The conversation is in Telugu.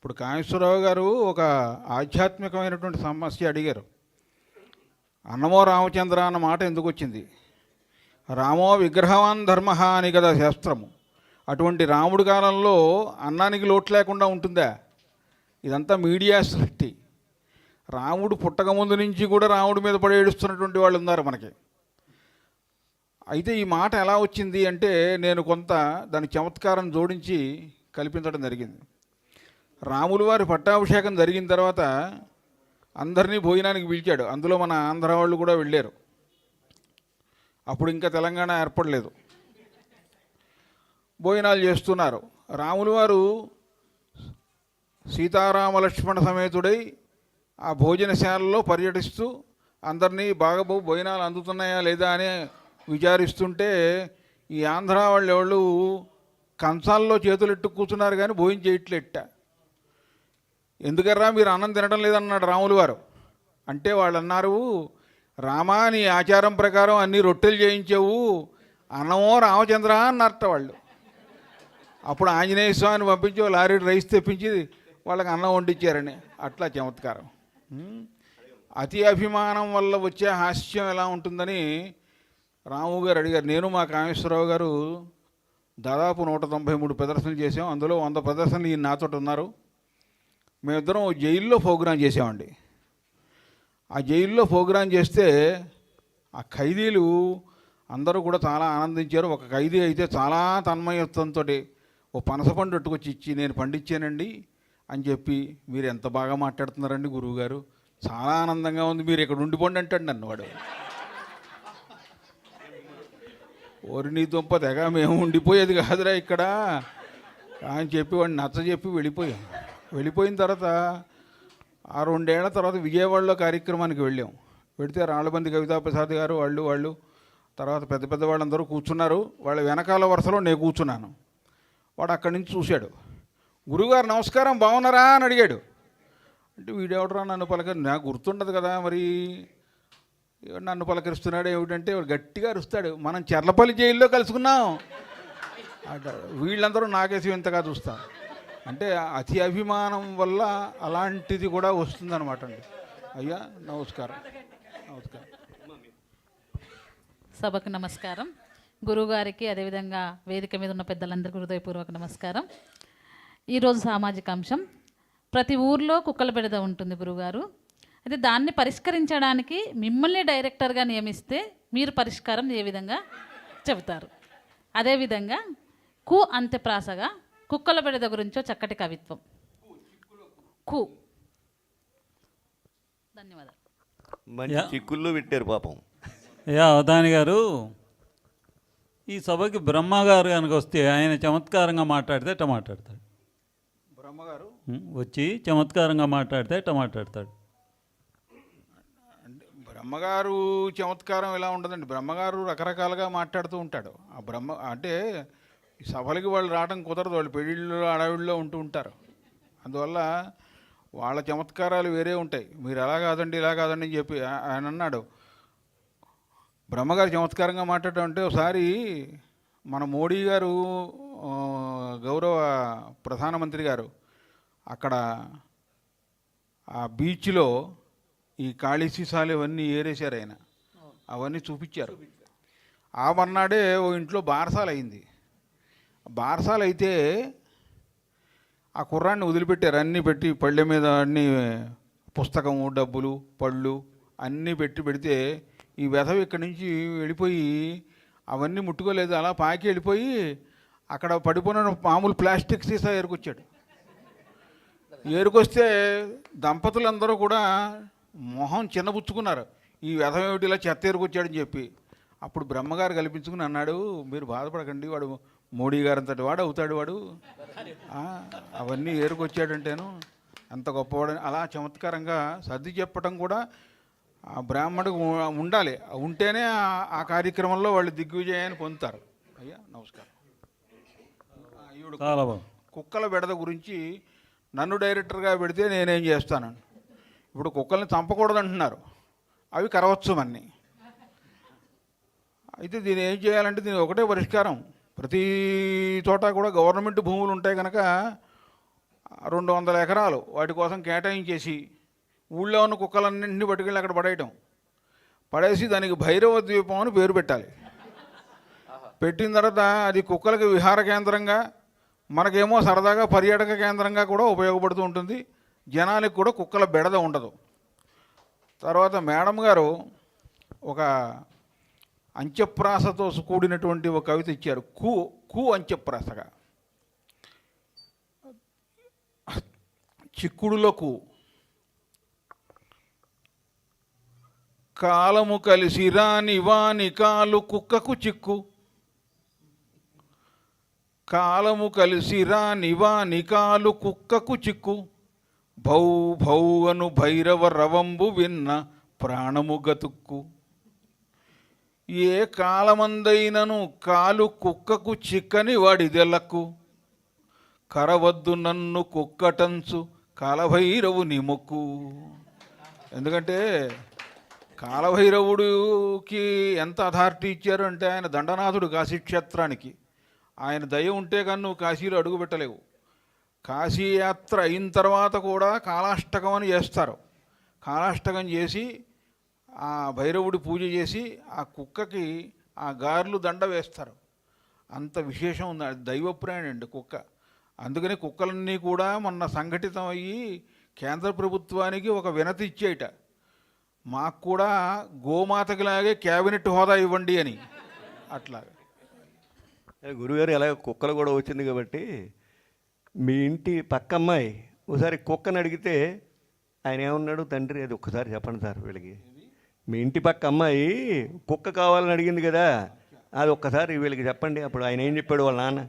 ఇప్పుడు కామేశ్వరరావు గారు ఒక ఆధ్యాత్మికమైనటువంటి సమస్య అడిగారు. అన్నమో రామచంద్ర అన్న మాట ఎందుకు వచ్చింది? రామో విగ్రహవాన్ ధర్మ అని కదా శాస్త్రము. అటువంటి రాముడి కాలంలో అన్నానికి లోటు లేకుండా ఉంటుందా? ఇదంతా మీడియా సృష్టి. రాముడు పుట్టక ముందు నుంచి కూడా రాముడి మీద పడి ఏడుస్తున్నటువంటి వాళ్ళు ఉన్నారు మనకి. అయితే ఈ మాట ఎలా వచ్చింది అంటే నేను కొంత దాని చమత్కారం జోడించి కల్పించడం జరిగింది. రాములు వారి పట్టాభిషేకం జరిగిన తర్వాత అందరినీ భోజనానికి పిలిచాడు. అందులో మన ఆంధ్ర వాళ్ళు కూడా వెళ్ళారు. అప్పుడు ఇంకా తెలంగాణ ఏర్పడలేదు. భోజనాలు చేస్తున్నారు. రాములు వారు సీతారామ లక్ష్మణ సమేతుడై ఆ భోజనశాలలో పర్యటిస్తూ అందరినీ బాగా భోజనాలు అందుతున్నాయా లేదా అని విచారిస్తుంటే ఈ ఆంధ్ర వాళ్ళు కంచాల్లో చేతులు ఎట్టు కూర్చున్నారు కానీ భోజనం చేయట్లేట. ఎందుకర్రా మీరు అన్నం తినడం లేదన్నాడు రాములు వారు. అంటే వాళ్ళు అన్నారు, రామా నీ ఆచారం ప్రకారం అన్ని రొట్టెలు చేయించావు, అన్నమో రామచంద్ర అన్నారట వాళ్ళు. అప్పుడు ఆంజనేయ స్వామిని పంపించి లారీ రైస్ తెప్పించి వాళ్ళకి అన్నం వండించారని. అట్లా చమత్కారం. అతి అభిమానం వల్ల వచ్చే హాస్యం ఎలా ఉంటుందని రాము గారు అడిగారు. నేను మా కామేశ్వరరావు గారు దాదాపు 193 ప్రదర్శనలు చేసాం. అందులో 100 ప్రదర్శనలు ఈయన నాతో ఉన్నారు. మేమిద్దరం జైల్లో ప్రోగ్రాం చేసామండి. ఆ జైల్లో ప్రోగ్రాం చేస్తే ఆ ఖైదీలు అందరూ కూడా చాలా ఆనందించారు. ఒక ఖైదీ అయితే చాలా తన్మయత్వంతో ఓ పనసపండు పట్టుకొచ్చి ఇచ్చి, నేను పండించానండి అని చెప్పి, మీరు ఎంత బాగా మాట్లాడుతున్నారండి గురువుగారు, చాలా ఆనందంగా ఉంది, మీరు ఇక్కడ ఉండిపోండి అంటాడు నన్ను వాడు. ఓరి నీ దుంప తెగ, మేము ఉండిపోయేది కాదురా ఇక్కడ అని చెప్పి వాడిని నచ్చజెప్పి వెళ్ళిపోయాం. వెళ్ళిపోయిన తర్వాత ఆ 2 ఏళ్ల తర్వాత విజయవాడలో కార్యక్రమానికి వెళ్ళాం. వెళితే రాళ్ళబంది కవితాప్రసాద్ గారు వాళ్ళు తర్వాత పెద్ద పెద్ద వాళ్ళందరూ కూర్చున్నారు. వాళ్ళ వెనకాల వరుసలో నేను కూర్చున్నాను. వాడు అక్కడి నుంచి చూశాడు. గురువుగారు నమస్కారం, బాగున్నారా అని అడిగాడు. అంటే వీడెవడరా నన్ను నాకు గుర్తుండదు కదా, మరి నన్ను పలకరిస్తున్నాడు ఏమిటంటే వాడు గట్టిగా అరుస్తాడు, మనం చెర్లపల్లి జైల్లో కలుసుకున్నాం. వీళ్ళందరూ నాకేసి ఇంతగా చూస్తారు. అంటే అతి అభిమానం వల్ల అలాంటిది కూడా వస్తుందన్నమాట అండి. అయ్యా నమస్కారం. నమస్కారం. సభకు నమస్కారం. గురువుగారికి అదేవిధంగా వేదిక మీద ఉన్న పెద్దలందరికీ హృదయపూర్వక నమస్కారం. ఈరోజు సామాజిక అంశం, ప్రతి ఊర్లో కుక్కల బెడద ఉంటుంది గురువుగారు. అయితే దాన్ని పరిష్కరించడానికి మిమ్మల్ని డైరెక్టర్గా నియమిస్తే మీరు పరిష్కారం ఏ విధంగా చెబుతారు? అదేవిధంగా కు అంత్యప్రాసగా కుక్కల బెడద గురించో చక్కటి కవిత్వం. కు. ధన్యవాదాలు. మంచి చిక్కుల్లో పెట్టారు పాపం. అవధాని గారు, ఈ సభకి బ్రహ్మగారు కనుక వస్తే ఆయన చమత్కారంగా మాట్లాడితే ఎట్ట మాట్లాడతాడు? బ్రహ్మగారు వచ్చి చమత్కారంగా మాట్లాడితే ఎట్ట మాట్లాడతాడు? అంటే బ్రహ్మగారు చమత్కారం ఎలా ఉండదండి. బ్రహ్మగారు రకరకాలుగా మాట్లాడుతూ ఉంటాడు. ఆ అంటే ఈ సభలకి వాళ్ళు రావడం కుదరదు, వాళ్ళు పెళ్ళిళ్ళు అడవిల్లో ఉంటూ ఉంటారు. అందువల్ల వాళ్ళ చమత్కారాలు వేరే ఉంటాయి. మీరు ఎలా కాదండి ఇలా కాదండి అని చెప్పి ఆయన అన్నాడు. బ్రహ్మగారు చమత్కారంగా మాట్లాడటం అంటే, ఒకసారి మన మోడీ గారు గౌరవ ప్రధానమంత్రి గారు అక్కడ ఆ బీచ్లో ఈ ఖాళీ సీసాలు ఇవన్నీ ఏరేశారు. ఆయన అవన్నీ చూపించారు. ఆ మర్నాడే ఓ ఇంట్లో బారసాలు అయింది. బారసాలు అయితే ఆ కుర్రాన్ని వదిలిపెట్టారు. అన్నీ పెట్టి పళ్ళె మీద అన్నీ పుస్తకము, డబ్బులు, పళ్ళు అన్నీ పెడితే ఈ వెధవ ఇక్కడి నుంచి వెళ్ళిపోయి అవన్నీ ముట్టుకోలేదు, అలా పాకి వెళ్ళిపోయి అక్కడ పడిపోయిన మామూలు ప్లాస్టిక్ సీసా ఏరుకొచ్చాడు. ఏరుకొస్తే దంపతులందరూ కూడా మొహం చిన్నబుచ్చుకున్నారు, ఈ వెధవ ఏమిటి ఇలా చెత్త ఏరుకొచ్చాడని చెప్పి. అప్పుడు బ్రహ్మగారు కల్పించుకుని అన్నాడు, మీరు బాధపడకండి, వాడు మోడీ గారు అంతటి వాడు అవుతాడు, వాడు అవన్నీ ఏరుకొచ్చాడంటేను అంత గొప్పవాడని అలా చమత్కారంగా సర్ది చెప్పడం కూడా ఆ బ్రాహ్మణుడు ఉండాలి. ఉంటేనే ఆ కార్యక్రమంలో వాళ్ళు దిగ్విజయాన్ని పొందుతారు. అయ్యా నమస్కారం. కుక్కల బెడద గురించి నన్ను డైరెక్టర్గా పెడితే నేనేం చేస్తాను? ఇప్పుడు కుక్కల్ని చంపకూడదు అంటున్నారు, అవి కరవచ్చు అన్నీ. అయితే దీన్ని ఏం చేయాలంటే దీని ఒకటే పరిష్కారం. ప్రతి చోట కూడా గవర్నమెంట్ భూములు ఉంటాయి కనుక 200 ఎకరాలు వాటి కోసం కేటాయించేసి ఊళ్ళో ఉన్న కుక్కలన్నింటినీ పట్టుకెళ్ళి అక్కడ పడేసి దానికి భైరవ ద్వీపం అని పేరు పెట్టాలి. పెట్టిన తర్వాత అది కుక్కలకి విహార కేంద్రంగా, మనకేమో సరదాగా పర్యాటక కేంద్రంగా కూడా ఉపయోగపడుతూ ఉంటుంది. జనానికి కూడా కుక్కల బెడద ఉండదు. తర్వాత మేడం గారు ఒక అంత్యప్రాసతో కూడినటువంటి ఒక కవిత ఇచ్చారు. కు అంత్యప్రాసగా. చిక్కుడులకు కాలము కలిసి రాని వాని కాలు కుక్కకు చిక్కు, కాలము కలిసి రాని వాని కాలు కుక్కకు చిక్కు, భౌ భౌ అను భైరవ రవంబు విన్న ప్రాణము గతుక్కు, ఏ కాలమందైనను కాలు కుక్కకు చిక్కని వాడిదెలకు, కరవద్దు నన్ను కుక్కటంచు కాలభైరవుని మొక్కు. ఎందుకంటే కాలభైరవుడికి ఎంత అథారిటీ ఇచ్చారు అంటే, ఆయన దండనాథుడు కాశీక్షేత్రానికి. ఆయన దయ ఉంటే కానీ నువ్వు కాశీలో అడుగు పెట్టలేవు. కాశీయాత్ర అయిన తర్వాత కూడా కాలాష్టకం అని చేస్తారు. కాలాష్టకం చేసి ఆ భైరవుడి పూజ చేసి ఆ కుక్కకి ఆ గారెలు దండ వేస్తారు. అంత విశేషం ఉంది. అది దైవప్రాణి అండి కుక్క. అందుకని కుక్కలన్నీ కూడా మొన్న సంఘటితం అయ్యి కేంద్ర ప్రభుత్వానికి ఒక వినతి ఇచ్చేయట, మాకు కూడా గోమాతకిలాగే క్యాబినెట్ హోదా ఇవ్వండి అని. అట్లాగా గురుగారు ఎలాగ కుక్కలు కూడా వచ్చింది కాబట్టి, మీ ఇంటి పక్క అమ్మాయి ఒకసారి కుక్కని అడిగితే ఆయన ఏమన్నాడు, తండ్రి అది ఒక్కసారి చెప్పండి సార్ వీళ్ళకి. మీ ఇంటి పక్క అమ్మాయి కుక్క కావాలని అడిగింది కదా, అది ఒక్కసారి వీళ్ళకి చెప్పండి. అప్పుడు ఆయన ఏం చెప్పాడు వాళ్ళ నాన్న?